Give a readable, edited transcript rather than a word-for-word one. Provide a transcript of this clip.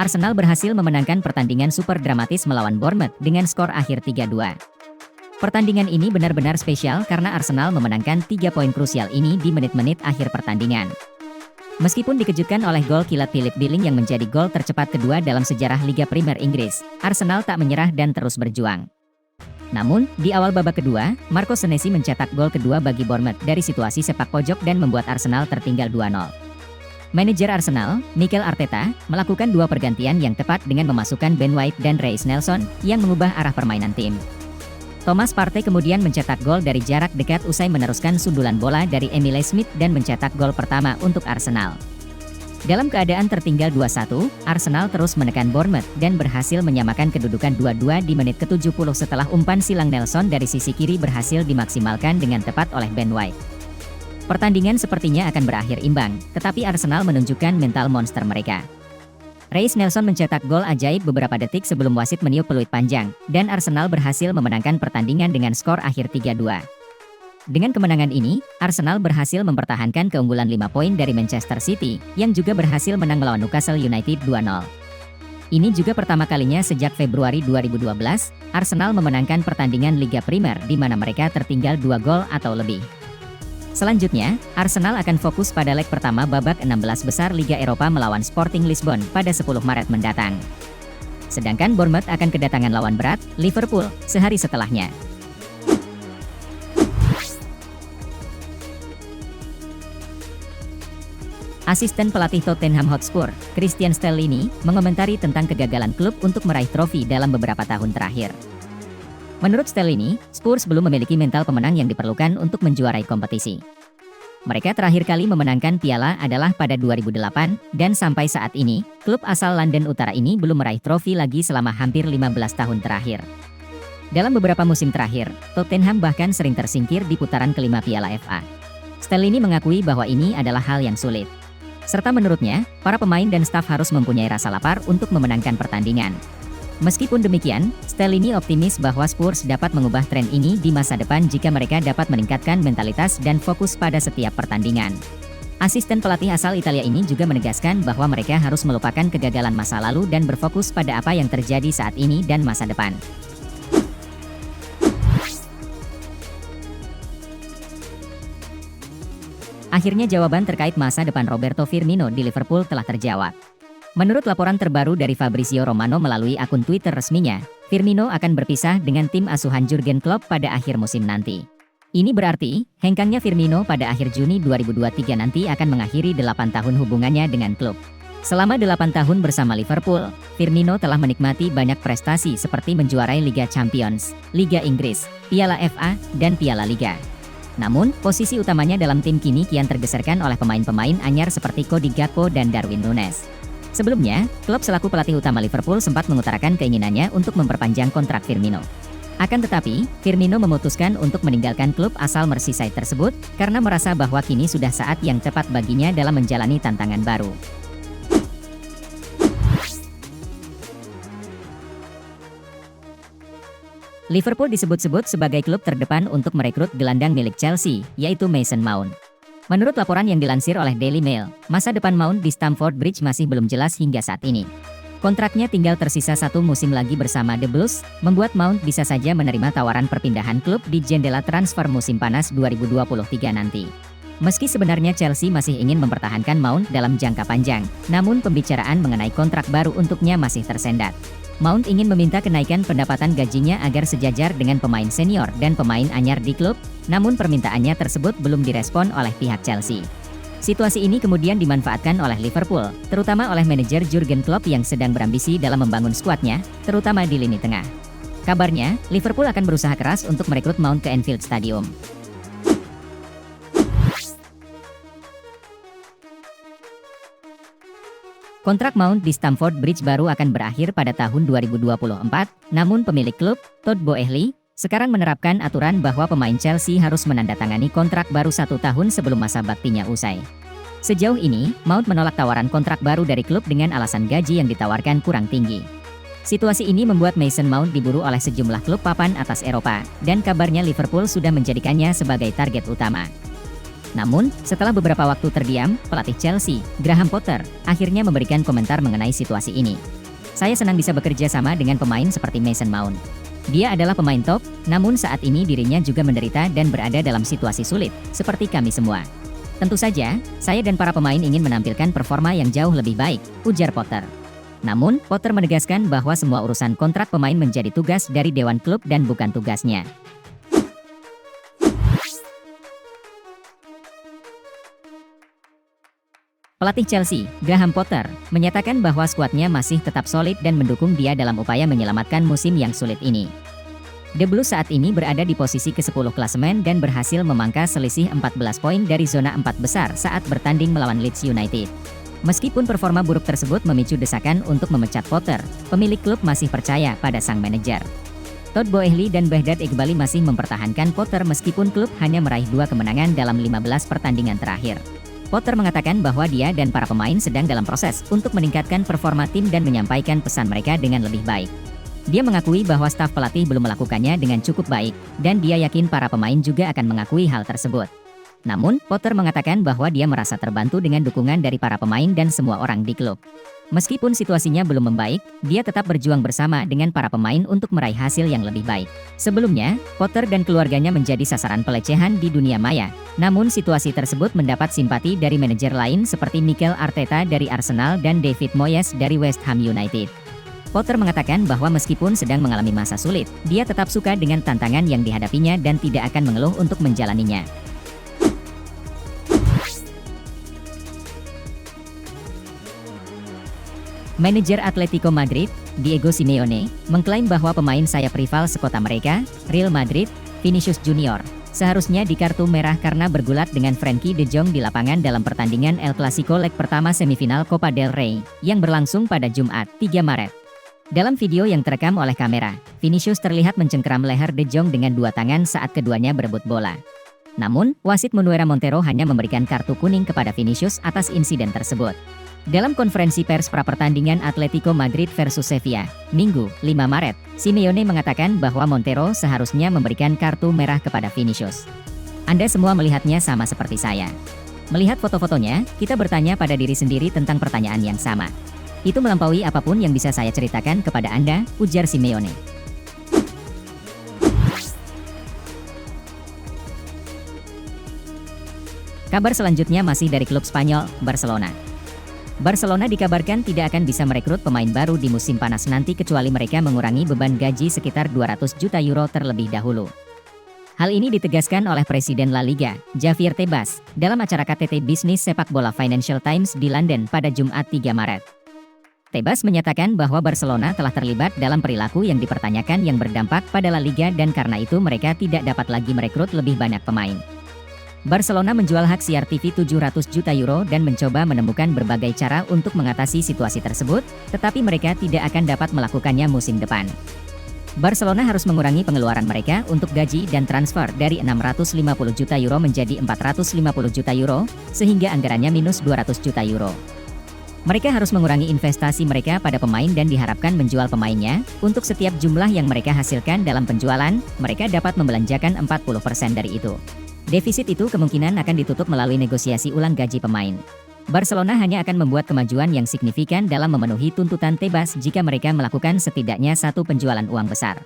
Arsenal berhasil memenangkan pertandingan super dramatis melawan Bournemouth dengan skor akhir 3-2. Pertandingan ini benar-benar spesial karena Arsenal memenangkan 3 poin krusial ini di menit-menit akhir pertandingan. Meskipun dikejutkan oleh gol kilat Philip Billing yang menjadi gol tercepat kedua dalam sejarah Liga Premier Inggris, Arsenal tak menyerah dan terus berjuang. Namun, di awal babak kedua, Marco Senesi mencetak gol kedua bagi Bournemouth dari situasi sepak pojok dan membuat Arsenal tertinggal 2-0. Manajer Arsenal, Mikel Arteta, melakukan 2 pergantian yang tepat dengan memasukkan Ben White dan Reiss Nelson yang mengubah arah permainan tim. Thomas Partey kemudian mencetak gol dari jarak dekat usai meneruskan sundulan bola dari Emile Smith dan mencetak gol pertama untuk Arsenal. Dalam keadaan tertinggal 2-1, Arsenal terus menekan Bournemouth dan berhasil menyamakan kedudukan 2-2 di menit ke-70 setelah umpan silang Nelson dari sisi kiri berhasil dimaksimalkan dengan tepat oleh Ben White. Pertandingan sepertinya akan berakhir imbang, tetapi Arsenal menunjukkan mental monster mereka. Reiss Nelson mencetak gol ajaib beberapa detik sebelum wasit meniup peluit panjang, dan Arsenal berhasil memenangkan pertandingan dengan skor akhir 3-2. Dengan kemenangan ini, Arsenal berhasil mempertahankan keunggulan 5 poin dari Manchester City, yang juga berhasil menang melawan Newcastle United 2-0. Ini juga pertama kalinya sejak Februari 2012, Arsenal memenangkan pertandingan Liga Primer di mana mereka tertinggal 2 gol atau lebih. Selanjutnya, Arsenal akan fokus pada leg pertama babak 16 besar Liga Eropa melawan Sporting Lisbon pada 10 Maret mendatang. Sedangkan Bournemouth akan kedatangan lawan berat, Liverpool, sehari setelahnya. Asisten pelatih Tottenham Hotspur, Christian Stellini, mengomentari tentang kegagalan klub untuk meraih trofi dalam beberapa tahun terakhir. Menurut Stellini, Spurs belum memiliki mental pemenang yang diperlukan untuk menjuarai kompetisi. Mereka terakhir kali memenangkan piala adalah pada 2008, dan sampai saat ini, klub asal London Utara ini belum meraih trofi lagi selama hampir 15 tahun terakhir. Dalam beberapa musim terakhir, Tottenham bahkan sering tersingkir di putaran kelima Piala FA. Stellini mengakui bahwa ini adalah hal yang sulit. Serta menurutnya, para pemain dan staf harus mempunyai rasa lapar untuk memenangkan pertandingan. Meskipun demikian, Stellini optimis bahwa Spurs dapat mengubah tren ini di masa depan jika mereka dapat meningkatkan mentalitas dan fokus pada setiap pertandingan. Asisten pelatih asal Italia ini juga menegaskan bahwa mereka harus melupakan kegagalan masa lalu dan berfokus pada apa yang terjadi saat ini dan masa depan. Akhirnya jawaban terkait masa depan Roberto Firmino di Liverpool telah terjawab. Menurut laporan terbaru dari Fabrizio Romano melalui akun Twitter resminya, Firmino akan berpisah dengan tim asuhan Jurgen Klopp pada akhir musim nanti. Ini berarti, hengkangnya Firmino pada akhir Juni 2023 nanti akan mengakhiri 8 tahun hubungannya dengan klub. Selama 8 tahun bersama Liverpool, Firmino telah menikmati banyak prestasi seperti menjuarai Liga Champions, Liga Inggris, Piala FA, dan Piala Liga. Namun, posisi utamanya dalam tim kini kian tergeserkan oleh pemain-pemain anyar seperti Cody Gakpo dan Darwin Núñez. Sebelumnya, klub selaku pelatih utama Liverpool sempat mengutarakan keinginannya untuk memperpanjang kontrak Firmino. Akan tetapi, Firmino memutuskan untuk meninggalkan klub asal Merseyside tersebut, karena merasa bahwa kini sudah saat yang tepat baginya dalam menjalani tantangan baru. Liverpool disebut-sebut sebagai klub terdepan untuk merekrut gelandang milik Chelsea, yaitu Mason Mount. Menurut laporan yang dilansir oleh Daily Mail, masa depan Mount di Stamford Bridge masih belum jelas hingga saat ini. Kontraknya tinggal tersisa 1 musim lagi bersama The Blues, membuat Mount bisa saja menerima tawaran perpindahan klub di jendela transfer musim panas 2023 nanti. Meski sebenarnya Chelsea masih ingin mempertahankan Mount dalam jangka panjang, namun pembicaraan mengenai kontrak baru untuknya masih tersendat. Mount ingin meminta kenaikan pendapatan gajinya agar sejajar dengan pemain senior dan pemain anyar di klub, namun permintaannya tersebut belum direspon oleh pihak Chelsea. Situasi ini kemudian dimanfaatkan oleh Liverpool, terutama oleh manajer Jurgen Klopp yang sedang berambisi dalam membangun skuadnya, terutama di lini tengah. Kabarnya, Liverpool akan berusaha keras untuk merekrut Mount ke Anfield Stadium. Kontrak Mount di Stamford Bridge baru akan berakhir pada tahun 2024, namun pemilik klub, Todd Boehly, sekarang menerapkan aturan bahwa pemain Chelsea harus menandatangani kontrak baru 1 tahun sebelum masa baktinya usai. Sejauh ini, Mount menolak tawaran kontrak baru dari klub dengan alasan gaji yang ditawarkan kurang tinggi. Situasi ini membuat Mason Mount diburu oleh sejumlah klub papan atas Eropa, dan kabarnya Liverpool sudah menjadikannya sebagai target utama. Namun, setelah beberapa waktu terdiam, pelatih Chelsea, Graham Potter, akhirnya memberikan komentar mengenai situasi ini. Saya senang bisa bekerja sama dengan pemain seperti Mason Mount. Dia adalah pemain top, namun saat ini dirinya juga menderita dan berada dalam situasi sulit, seperti kami semua. Tentu saja, saya dan para pemain ingin menampilkan performa yang jauh lebih baik, ujar Potter. Namun, Potter menegaskan bahwa semua urusan kontrak pemain menjadi tugas dari dewan klub dan bukan tugasnya. Pelatih Chelsea, Graham Potter, menyatakan bahwa skuadnya masih tetap solid dan mendukung dia dalam upaya menyelamatkan musim yang sulit ini. The Blues saat ini berada di posisi ke-10 klasemen dan berhasil memangkas selisih 14 poin dari zona 4 besar saat bertanding melawan Leeds United. Meskipun performa buruk tersebut memicu desakan untuk memecat Potter, pemilik klub masih percaya pada sang manajer. Todd Boehly dan Behdad Eghbali masih mempertahankan Potter meskipun klub hanya meraih 2 kemenangan dalam 15 pertandingan terakhir. Potter mengatakan bahwa dia dan para pemain sedang dalam proses untuk meningkatkan performa tim dan menyampaikan pesan mereka dengan lebih baik. Dia mengakui bahwa staf pelatih belum melakukannya dengan cukup baik, dan dia yakin para pemain juga akan mengakui hal tersebut. Namun, Potter mengatakan bahwa dia merasa terbantu dengan dukungan dari para pemain dan semua orang di klub. Meskipun situasinya belum membaik, dia tetap berjuang bersama dengan para pemain untuk meraih hasil yang lebih baik. Sebelumnya, Potter dan keluarganya menjadi sasaran pelecehan di dunia maya. Namun situasi tersebut mendapat simpati dari manajer lain seperti Mikel Arteta dari Arsenal dan David Moyes dari West Ham United. Potter mengatakan bahwa meskipun sedang mengalami masa sulit, dia tetap suka dengan tantangan yang dihadapinya dan tidak akan mengeluh untuk menjalaninya. Manajer Atletico Madrid, Diego Simeone, mengklaim bahwa pemain sayap rival sekota mereka, Real Madrid, Vinicius Junior, seharusnya dikartu merah karena bergulat dengan Frenkie de Jong di lapangan dalam pertandingan El Clasico leg pertama semifinal Copa del Rey, yang berlangsung pada Jumat, 3 Maret. Dalam video yang terekam oleh kamera, Vinicius terlihat mencengkeram leher de Jong dengan dua tangan saat keduanya berebut bola. Namun, wasit Manuela Montero hanya memberikan kartu kuning kepada Vinicius atas insiden tersebut. Dalam konferensi pers pra-pertandingan Atletico Madrid versus Sevilla, Minggu, 5 Maret, Simeone mengatakan bahwa Montero seharusnya memberikan kartu merah kepada Vinicius. Anda semua melihatnya sama seperti saya. Melihat foto-fotonya, kita bertanya pada diri sendiri tentang pertanyaan yang sama. Itu melampaui apapun yang bisa saya ceritakan kepada Anda, ujar Simeone. Kabar selanjutnya masih dari klub Spanyol, Barcelona. Barcelona dikabarkan tidak akan bisa merekrut pemain baru di musim panas nanti kecuali mereka mengurangi beban gaji sekitar 200 juta euro terlebih dahulu. Hal ini ditegaskan oleh Presiden La Liga, Javier Tebas, dalam acara KTT Bisnis Sepak Bola Financial Times di London pada Jumat 3 Maret. Tebas menyatakan bahwa Barcelona telah terlibat dalam perilaku yang dipertanyakan yang berdampak pada La Liga dan karena itu mereka tidak dapat lagi merekrut lebih banyak pemain. Barcelona menjual hak siar TV 700 juta euro dan mencoba menemukan berbagai cara untuk mengatasi situasi tersebut, tetapi mereka tidak akan dapat melakukannya musim depan. Barcelona harus mengurangi pengeluaran mereka untuk gaji dan transfer dari 650 juta euro menjadi 450 juta euro, sehingga anggarannya minus 200 juta euro. Mereka harus mengurangi investasi mereka pada pemain dan diharapkan menjual pemainnya. Untuk setiap jumlah yang mereka hasilkan dalam penjualan, mereka dapat membelanjakan 40% dari itu. Defisit itu kemungkinan akan ditutup melalui negosiasi ulang gaji pemain. Barcelona hanya akan membuat kemajuan yang signifikan dalam memenuhi tuntutan Tebas jika mereka melakukan setidaknya satu penjualan uang besar.